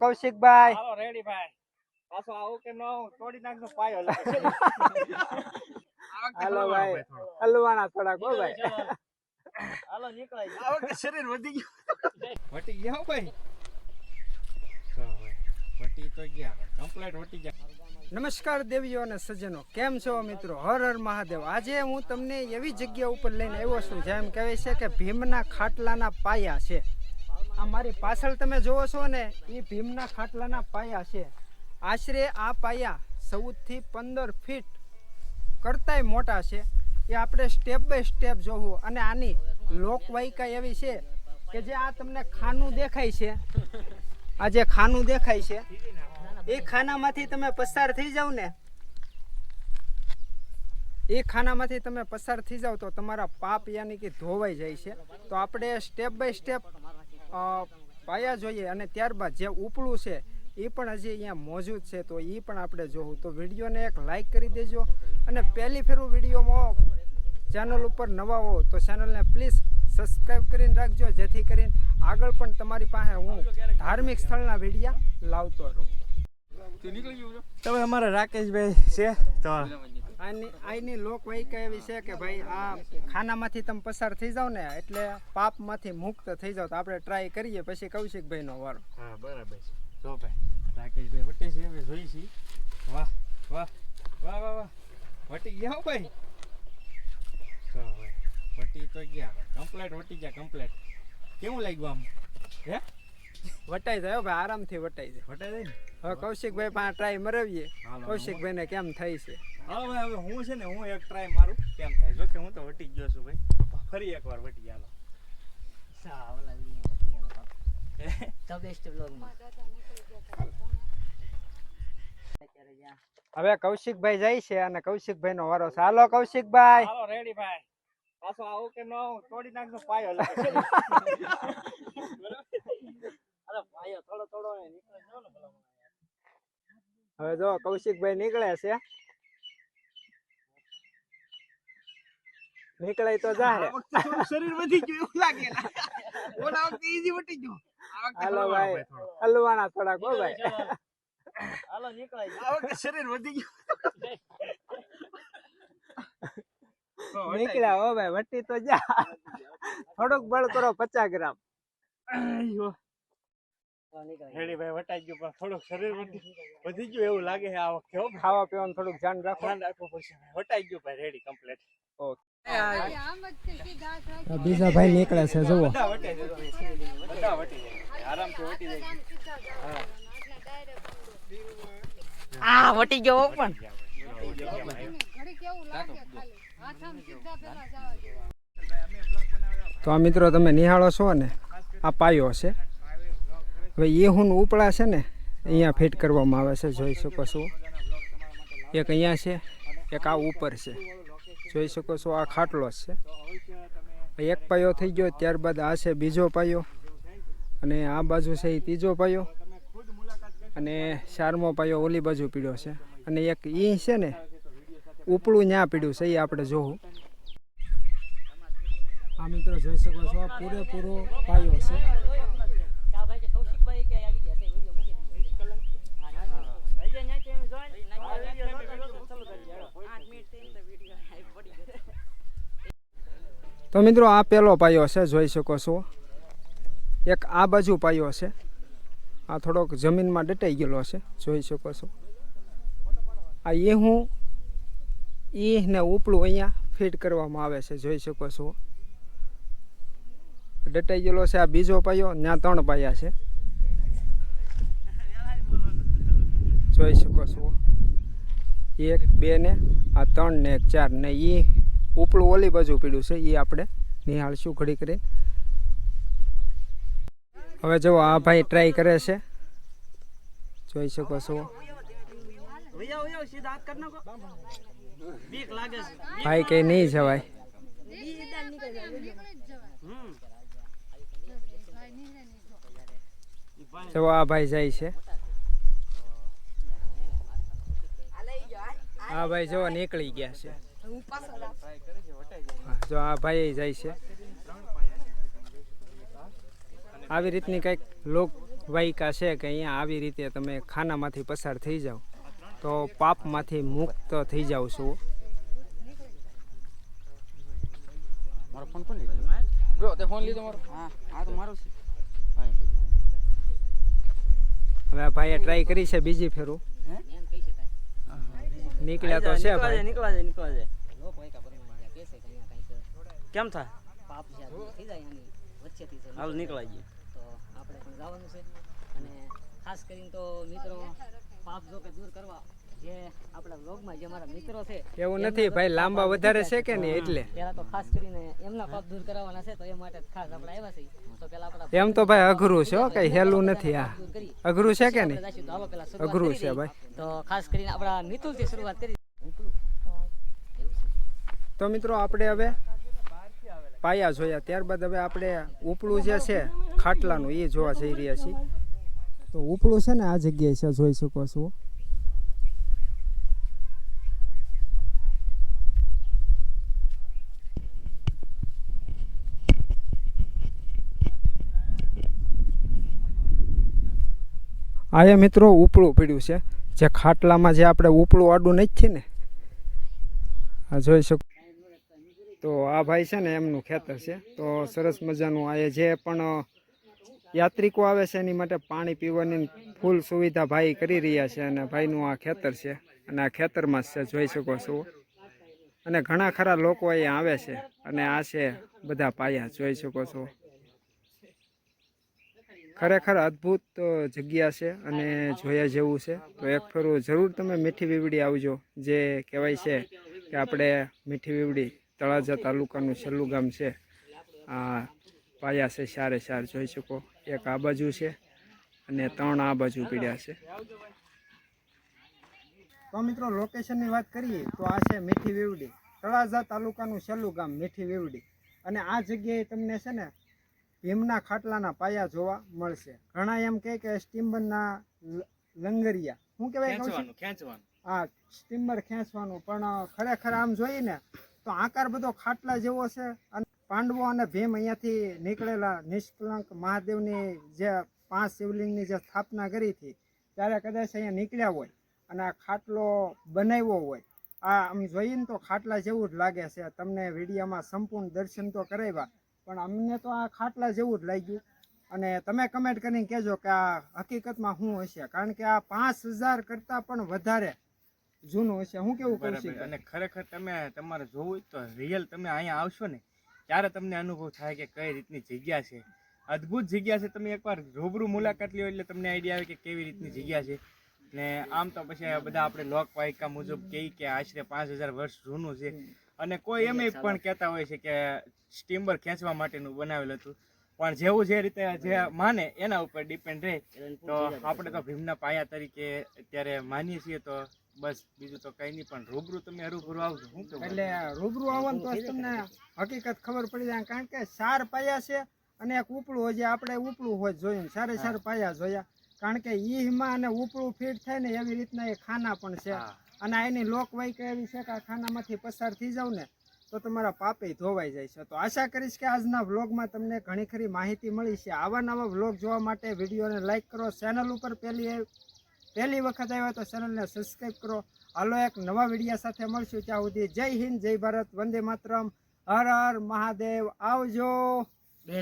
કૌશિકભાઈ હાલો ready ભાઈ પાછો આવું કે ન તોડી નાખજો પાયો હાલો ભાઈ હલવાના થોડાક હો ભાઈ હાલો નીકળાય આ વખતે શરીર વધી ગયું વટી ગયા ભાઈ વટી તો ગયા કમ્પ્લીટ વટી ગયા નમસ્કાર દેવીઓ અને સજ્જનો, કેમ છો મિત્રો? હર હર મહાદેવ. આજે હું તમને એવી જગ્યા ઉપર લઈને આવ્યો છું જેમ કહેવાય છે કે ભીમના ખાટલાના પાયા છે. આ મારી પાછળ તમે જોવો છો ને એ ભીમના ખાટલાના પાયા છે. આશરે આ પાયા 14 થી 15 ફીટ કરતાંય મોટા છે. એ આપણે સ્ટેપ બાય સ્ટેપ જોવું. અને આની લોકવાયકા એવી છે કે જે આ તમને ખાનું દેખાય છે, આ જે ખાનું દેખાય છે એ ખાનામાંથી તમે પસાર થઈ જાવ ને, એ ખાનામાંથી તમે પસાર થઈ જાવ તો તમારા પાપ યાની કે ધોવાઈ જાય છે. તો આપણે સ્ટેપ બાય સ્ટેપ પાયા જોઈએ અને ત્યારબાદ જે ઉપલું છે એ પણ હજી અહીંયા મોજૂદ છે, તો એ પણ આપણે જોવું. તો વિડીયોને એક લાઈક કરી દેજો અને પહેલી ફેરું વિડીયોમાં ચેનલ ઉપર નવા હો તો ચેનલને પ્લીઝ સબસ્ક્રાઈબ કરીને રાખજો, જેથી કરીને આગળ પણ તમારી પાસે હું ધાર્મિક સ્થળના વિડીયા લાવતો રહું. તમે અમારા રાકેશભાઈ છે તો આની લોકવાયકા એવી છે કે ભાઈ આ ખાનામાંથી તમે પસાર થઈ જાવ ને એટલે પાપમાંથી મુક્ત થઈ જાવ. તો આપણે ટ્રાય કરીએ, પછી કૌશિકભાઈનો વારો. હા બરાબર છે. જો ભાઈ રાકેશભાઈ વટે છે, હવે જોઈ છી. વાહ વાહ વાહ વાહ વાહ વટી ગયા હો ભાઈ. તો ભાઈ વટી તો ગયા, કમ્પ્લીટ વટી ગયા કમ્પ્લીટ. કેવું લાગ્યું આમ? હે વટાઈ જાય ભાઈ, આરામથી વટાઈ જાય. વટાઈ જાય ને? હવે કૌશિકભાઈ પાસે ટ્રાય મરાવીએ કૌશિકભાઈને કેમ થાય છે. હા ભાઈ હવે હું છે ને હું એક ટ્રાય મારું કેમ થાય. જો કે હું તો વટી ગયો છું ભાઈ, ફરી એકવાર વટી ગયા. હવે કૌશિકભાઈ જાય છે અને કૌશિકભાઈનો વારો છે. હાલો કૌશિકભાઈ. હાલો રેડી ભાઈ પાછો આવું કે ન તોડી નાખજો પાયો અરે પાયો થોડો થોડો નીકળે જો ને ભલા. હવે જો કૌશિકભાઈ નીકળે છે, નીકળે તો જાય. શરીર વધી ગયું એવું લાગે. ઓલા વખતે ઈઝી વટી ગયો. હાલો ભાઈ હલવાના થોડાક હો ભાઈ. હાલો નીકળાય આ વખતે શરીર વધી ગયું. નીકળ્યા હો ભાઈ, વટી તો જા. થોડુંક બળ કરો 50 ગ્રામ. રેડી ભાઈ વટાઈ ગયું પણ થોડુંક શરીર વધી ગયું એવું લાગે છે આ વખતે. ખાવા પીવાનું થોડુંક ધ્યાન રાખવું પડશે. વટાઈ ગયું ભાઈ રેડી કમ્પ્લીટ. બીજા ભાઈ નીકળે છે, જુઓ. આ વટી ગયો પણ તો આ મિત્રો તમે નિહાળો છો ને, આ પાયો છે. હવે એ હું ઉપડા છે ને અહીંયા ફિટ કરવામાં આવે છે, જોઈ શકો છો. એક અહીંયા છે, એક આ ઉપર છે, જોઈ શકો છો. આ ખાટલો છે. એક પાયો થઈ ગયો, ત્યારબાદ આ છે બીજો પાયો, અને આ બાજુ છે એ ત્રીજો પાયો, અને 4મો પાયો ઓલી બાજુ પીડ્યો છે, અને એક ઈ છે ને ઉપડું ત્યાં પીડ્યું છે, એ આપણે જોવું. આ મિત્રો જોઈ શકો છો આ પૂરેપૂરો પાયો છે. તો મિત્રો આ પેલો પાયો છે, જોઈ શકો છો. એક આ બાજુ પાયો છે, આ થોડોક જમીનમાં દટાઈ ગયેલો છે, જોઈ શકો છો. આ ને ઉપલું અહીંયા ફિટ કરવામાં આવે છે, જોઈ શકો છો. દટાઈ ગયેલો છે. આ બીજો પાયો, ત્યાં 3 પાયા છે, જોઈ શકો છો. 1 2 ને આ 3 ને 1 4 ને એ ઉપલું ઓલી બાજુ પીડ્યું છે, એ આપણે નિહાળશું ઘડી કરી. હવે જો આ ભાઈ ટ્રાય કરે છે, જોઈ શકો છો. ભાઈ કઈ નહીં જવાય. જો આ ભાઈ જાય છે. આ ભાઈ જો નીકળી ગયા છે. જો આ ભાઈ જાય છે. આવી રીતની કંઈક લોક વાયકા છે કે અહીંયા આવી રીતે તમે ખાનામાંથી પસાર થઈ જાઓ તો પાપમાંથી મુક્ત થઈ જાઓ છો. મારો ફોન કોણ લીધો? બ્રો તે ફોન લીધો મારો? હા તો મારો છે. હવે આ ભાઈએ ટ્રાય કરી છે બીજી ફેરું. નીકળ્યા તો છે ભાઈ. નીકળવા જાય. કેમ થાય? પાપ છે થઈ જાય એની વચ્ચેથી છે હાલ નીકળાઈ ગયું. તો આપણે પણ જવાનું છે અને ખાસ કરીને તો મિત્રો પાપ જો કે દૂર કરવા જે આપણા વ્લોગમાં જે મારા મિત્રો છે એવું નથી ભાઈ, લાંબા વધારે છે કે નહીં એટલે. પહેલા તો ખાસ કરીને એમના પાપ દૂર કરાવવાના છે તો એ માટે ખાસ આપણે આવ્યા છીએ. તો પહેલા આપણા એમ તો ભાઈ અઘરું છે હો, કઈ હેલું નથી. આ દૂર કરી અઘરું છે કે નહીં? તો હાલો પહેલા શરૂઆત અઘરું કરી છે દઈએ. ભાઈ. તો ખાસ કરીને આપણા મિતુલથી શરૂઆત કરી. તો મિત્રો આપણે હવે પાયા જોયા, ત્યારબાદ હવે આપણે ઉપલું જે છે ખાટલાનું એ જોવા જઈ રહ્યા છીએ. તો ઉપલું છે ને આ જગ્યાએ છે, જોઈ શકો છો. આ મિત્રો ઉપલું પડ્યું છે, જે ખાટલામાં જે આપણે ઉપલું આડું નથી છે ને, આ જોઈ શકો. તો આ ભાઈ છે ને એમનું ખેતર છે. તો સરસ મજાનું આ જે પણ યાત્રિકો આવે છે એની માટે પાણી પીવાની ફૂલ સુવિધા ભાઈ કરી રહ્યા છે. અને ભાઈનું આ ખેતર છે અને આ ખેતરમાં જ છે, જોઈ શકો છો. અને ઘણા ખરા લોકો અહીંયા આવે છે અને આ છે બધા પાયા, જોઈ શકો છો. ખરેખર અદ્ભુત જગ્યા છે અને જોયા જેવું છે. તો એક ફેરું જરૂર તમે મીઠી વીવડી આવજો. જે કહેવાય છે કે આપણે મીઠી વીવડી તળાજા તાલુકાનું છેલ્લું ગામ છે. આ પાયા છે સારે સાર, જોઈ શકો. એક આ બાજુ છે અને 3 આ બાજુ પીડ્યા છે. તો મિત્રો લોકેશનની વાત કરીએ તો આ છે મીઠી વીવડી, તળાજા તાલુકાનું છેલ્લું ગામ મીઠી વીવડી. અને આ જગ્યાએ તમને છે ને ભીમના ખાટલાના પાયા જોવા મળશે. ઘણા એમ કહે કે સ્ટીમરના લંગરિયા, શું કહેવાય? ખેંચવાનું. હા, સ્ટીમર ખેંચવાનું. પણ ખરેખર આમ જોઈએ ને તો આકાર બધો ખાટલા જેવો છે. અને પાંડવો અને ભીમ અહીંયાથી નીકળેલા નિષ્કલંક મહાદેવની જે 5 શિવલિંગની જે સ્થાપના કરી હતી ત્યારે કદાચ અહીંયા નીકળ્યા હોય અને આ ખાટલો બનાવ્યો હોય. આ આમ જોઈએ ને તો ખાટલા જેવું જ લાગે છે. તમને વિડીયોમાં સંપૂર્ણ દર્શન તો કરાવ્યા, પણ અમને તો આ ખાટલા જેવું જ લાગ્યું. અને તમે કમેન્ટ કરીને કહેજો કે આ હકીકતમાં શું હશે, કારણ કે આ 5000 કરતાં પણ વધારે જૂનું હશે. હું કેવું કહું છું? અને ખરેખર તમે તમારે જોવું હોય તો રિયલ તમે અહીંયા આવશો ને ત્યારે તમને અનુભવ થાય કે કઈ રીતની જગ્યા છે. અદ્ભુત જગ્યા છે. તમે એકવાર રૂબરૂ મુલાકાત લ્યો એટલે તમને આઈડિયા આવે કે કેવી રીતની જગ્યા છે. ને આમ તો પછી બધા આપણે લોકવાયકા મુજબ કહી કે આશરે 5000 વર્ષ જૂનું છે. અને કોઈ એમ પણ કહેતા હોય છે કે સ્ટીમર ખેંચવા માટેનું બનાવેલું હતું. પણ જેવું જે રીતે જે માને એના ઉપર ડિપેન્ડ રહે. તો આપણે તો ભીમના પાયા તરીકે અત્યારે માનીએ છીએ. તો બસ બીજું તો કંઈ નહીં, પણ રૂબરૂ તમે રૂબરૂ આવજો. શું એટલે રૂબરૂ આવવાનું તો તમને હકીકત ખબર પડી જાય. કારણ કે 4 પાયા છે અને એક ઉપલું હોય, જે આપણે ઉપલું હોય જોયું, સારે પાયા જોયા. કારણ કે ઈમાં અને ઉપલું ફીટ થાય ને એવી રીતના એ ખાના પણ છે. અને એની લોકવાયકા એવી છે કે આ ખાનામાંથી પસાર થઈ જાવ ને તો તમારા પાપે ધોવાઈ જાય છે. તો આશા કરીશ કે આજના વ્લોગમાં તમને ઘણી ખરી માહિતી મળી છે. આવા નવા વ્લોગ જોવા માટે વિડીયોને લાઇક કરો. ચેનલ ઉપર પહેલી વખત આવ્યા તો ચેનલને સબસ્ક્રાઈબ કરો. હાલો એક નવા વિડીયો સાથે મળશું. ત્યાં સુધી જય હિન્દ, જય ભારત, વંદે માતરમ, હર હર મહાદેવ. આવજો.